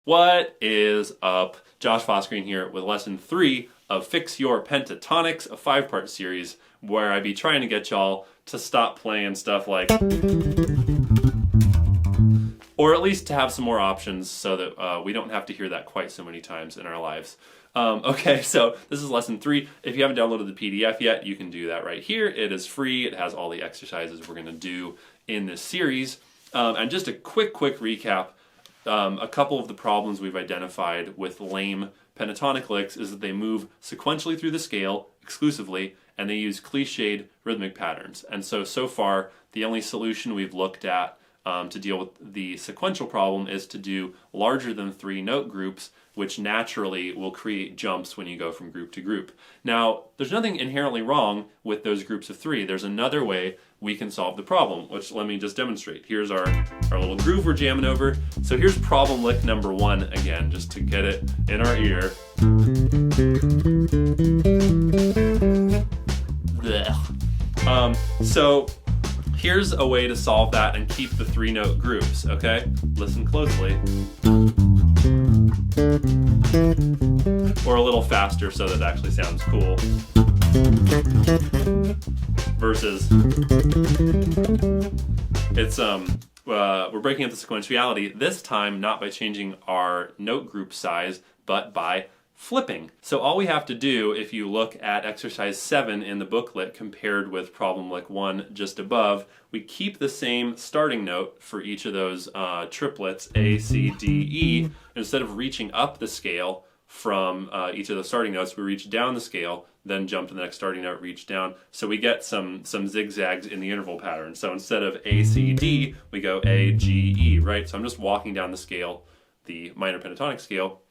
What is up? Josh Fossgreen here with lesson 3 of Fix Your Pentatonics, a 5-part series where I be trying to get y'all to stop playing stuff like, or at least to have some more options so that we don't have to hear that quite so many times in our lives. Okay, so this is lesson 3. If you haven't downloaded the PDF yet, you can do that right here. It is free. It has all the exercises we're going to do in this series. And just a quick recap. A couple of the problems we've identified with lame pentatonic licks is that they move sequentially through the scale exclusively, and they use cliched rhythmic patterns. And so far, the only solution we've looked at to deal with the sequential problem is to do larger than 3 note groups, which naturally will create jumps when you go from group to group. Now, there's nothing inherently wrong with those groups of 3. There's another way we can solve the problem, which let me just demonstrate. Here's our little groove we're jamming over. So here's problem lick number 1 again, just to get it in our ear. So here's a way to solve that and keep the 3 note groups, okay? Listen closely. Or a little faster so that it actually sounds cool. Versus, it's we're breaking up the sequentiality, this time not by changing our note group size, but by flipping. So all we have to do, if you look at exercise 7 in the booklet compared with problem lick 1 just above, we keep the same starting note for each of those triplets, A, C, D, E. Instead of reaching up the scale from each of the starting notes, we reach down the scale, then jump to the next starting note, reach down. So we get some zigzags in the interval pattern. So instead of A, C, D, we go A, G, E, right? So I'm just walking down the scale, the minor pentatonic scale,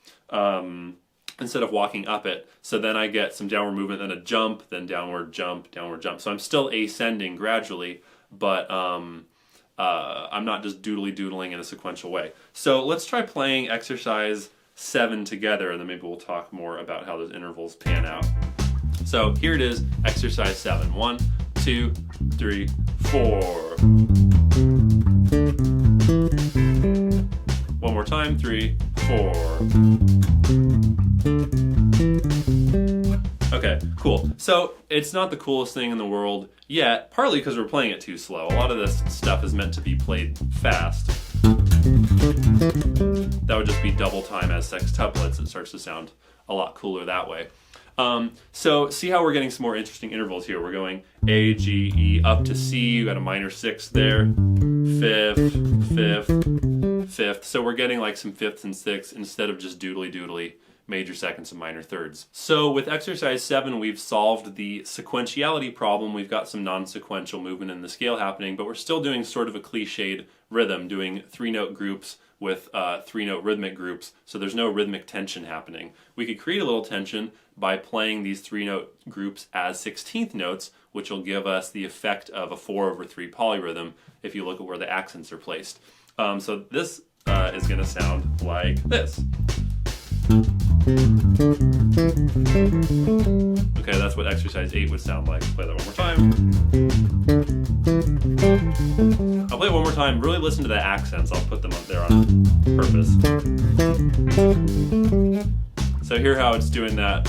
instead of walking up it. So then I get some downward movement, then a jump, then downward jump, downward jump. So I'm still ascending gradually, but I'm not just doodling in a sequential way. So let's try playing exercise 7 together, and then maybe we'll talk more about how those intervals pan out. So here it is, exercise 7. 1, 2, 3, 4. One more time, 3, 4. Okay, cool. So it's not the coolest thing in the world yet, partly because we're playing it too slow. A lot of this stuff is meant to be played fast. That would just be double time as sextuplets. It starts to sound a lot cooler that way. So see how we're getting some more interesting intervals here. We're going A, G, E, up to C. You got a minor 6 there. 5th, 5th, 5th. So we're getting like some 5ths and 6ths instead of just doodly major seconds and minor thirds. So with exercise 7, we've solved the sequentiality problem. We've got some non-sequential movement in the scale happening, but we're still doing sort of a cliched rhythm, doing 3 note groups with 3 note rhythmic groups, so there's no rhythmic tension happening. We could create a little tension by playing these 3 note groups as 16th notes, which will give us the effect of a 4/3 polyrhythm if you look at where the accents are placed. So this is going to sound like this. Okay, that's what exercise 8 would sound like. Play that one more time. I'll play it one more time. Really listen to the accents. I'll put them up there on purpose. So hear how it's doing that.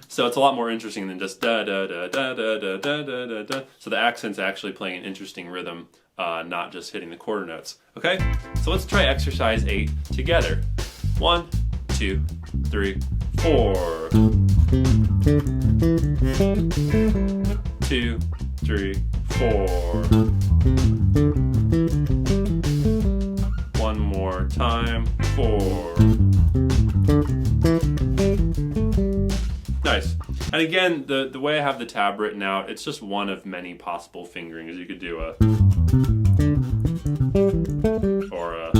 So it's a lot more interesting than just da da da da da da da da da. So the accent's actually playing an interesting rhythm, not just hitting the quarter notes. Okay, so let's try exercise 8 together. 1, 2, 3, 4. 2, 3, 4. One more time. 4. Nice. And again, the way I have the tab written out, it's just one of many possible fingerings. You could do a, or a.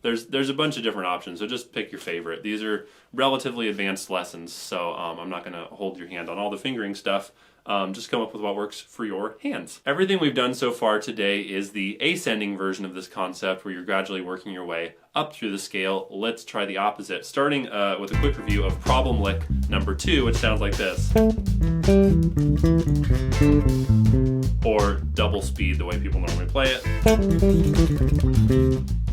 There's a bunch of different options, so just pick your favorite. These are relatively advanced lessons, so I'm not going to hold your hand on all the fingering stuff. Just come up with what works for your hands. Everything we've done so far today is the ascending version of this concept, where you're gradually working your way up through the scale. Let's try the opposite, starting with a quick review of problem lick number 2, which sounds like this. double speed the way people normally play it.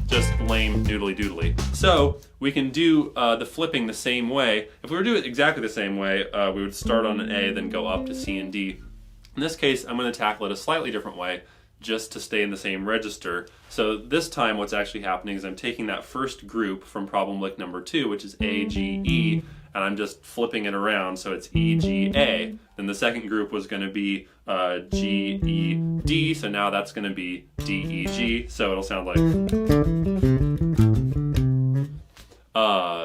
Just lame noodly doodly. So we can do the flipping the same way. If we were to do it exactly the same way, we would start on an A, then go up to C and D. In this case, I'm going to tackle it a slightly different way, just to stay in the same register. So this time what's actually happening is I'm taking that first group from problem lick number 2, which is A, G, E, and I'm just flipping it around so it's E, G, A. Then the second group was going to be G, E, D, so now that's going to be D, E, G, so it'll sound like...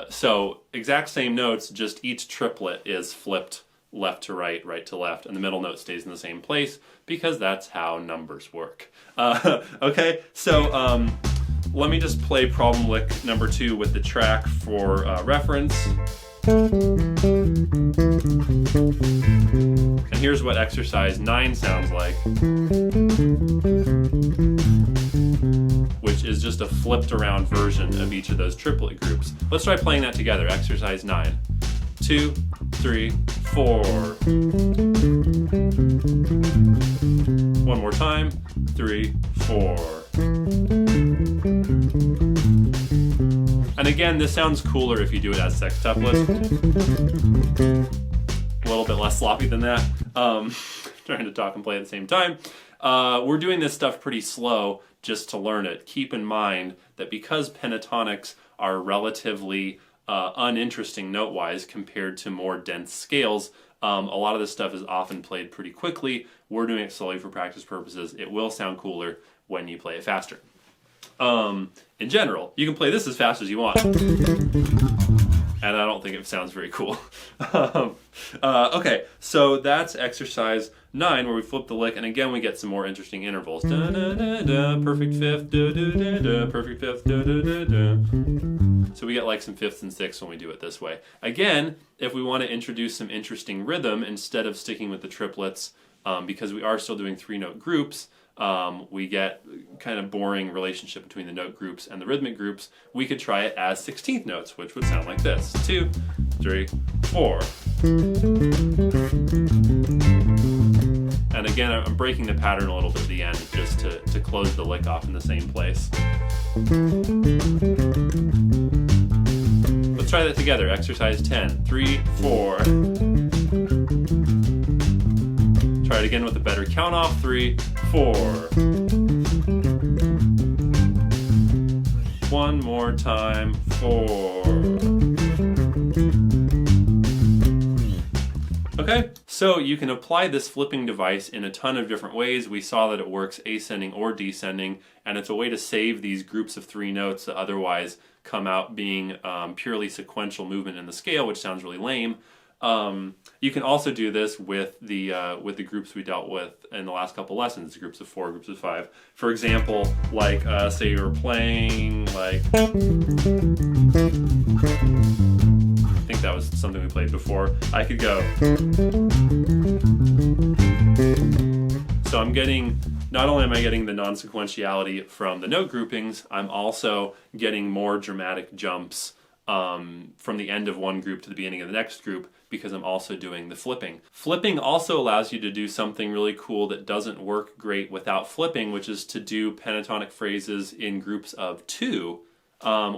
So exact same notes, just each triplet is flipped left to right, right to left, and the middle note stays in the same place because that's how numbers work. Okay, so let me just play problem lick number 2 with the track for reference. And here's what exercise 9 sounds like, which is just a flipped around version of each of those triplet groups. Let's try playing that together. Exercise 9. 2, 3, 4. One more time. 3, 4. And again, this sounds cooler if you do it as sextuplet. A little bit less sloppy than that. Trying to talk and play at the same time. We're doing this stuff pretty slow just to learn it. Keep in mind that because pentatonics are relatively uninteresting note-wise compared to more dense scales, a lot of this stuff is often played pretty quickly. We're doing it slowly for practice purposes. It will sound cooler when you play it faster. In general, you can play this as fast as you want. And I don't think it sounds very cool. Okay, so that's exercise 9 where we flip the lick, and again we get some more interesting intervals. Da, da, da, da, perfect fifth, da, da, da, da, perfect fifth, da, da, da, da. So we get like some fifths and sixths when we do it this way. Again, if we want to introduce some interesting rhythm instead of sticking with the triplets, because we are still doing 3-note groups, we get kind of boring relationship between the note groups and the rhythmic groups. We could try it as 16th notes, which would sound like this. 2, 3, 4. And again, I'm breaking the pattern a little bit at the end just to close the lick off in the same place. Let's try that together. Exercise 10. 3, 4. Try it again with a better count off. 3, 4. One more time. 4. Okay, so you can apply this flipping device in a ton of different ways. We saw that it works ascending or descending, and it's a way to save these groups of 3 notes that otherwise come out being purely sequential movement in the scale, which sounds really lame. You can also do this with the groups we dealt with in the last couple lessons, groups of 4, groups of 5. For example, like say you're playing like, I think that was something we played before. I could go. So I'm getting, not only am I getting the non-sequentiality from the note groupings, I'm also getting more dramatic jumps from the end of one group to the beginning of the next group, because I'm also doing the flipping. Flipping also allows you to do something really cool that doesn't work great without flipping, which is to do pentatonic phrases in groups of 2,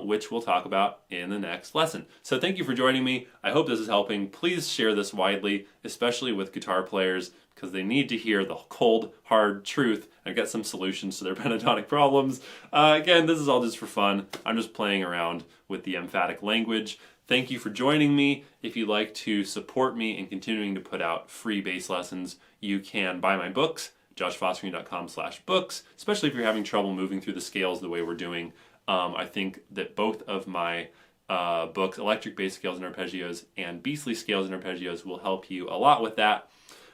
which we'll talk about in the next lesson. So thank you for joining me. I hope this is helping. Please share this widely, especially with guitar players, because they need to hear the cold, hard truth and get some solutions to their pentatonic problems. Again, this is all just for fun. I'm just playing around with the emphatic language. Thank you for joining me. If you'd like to support me in continuing to put out free bass lessons, you can buy my books, joshfossgreen.com/books, especially if you're having trouble moving through the scales the way we're doing. I think that both of my books, Electric Bass Scales and Arpeggios and Beastly Scales and Arpeggios, will help you a lot with that.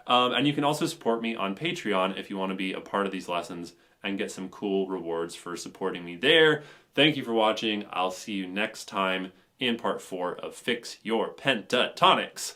And you can also support me on Patreon if you want to be a part of these lessons and get some cool rewards for supporting me there. Thank you for watching. I'll see you next time in part 4 of Fix Your Pentatonics.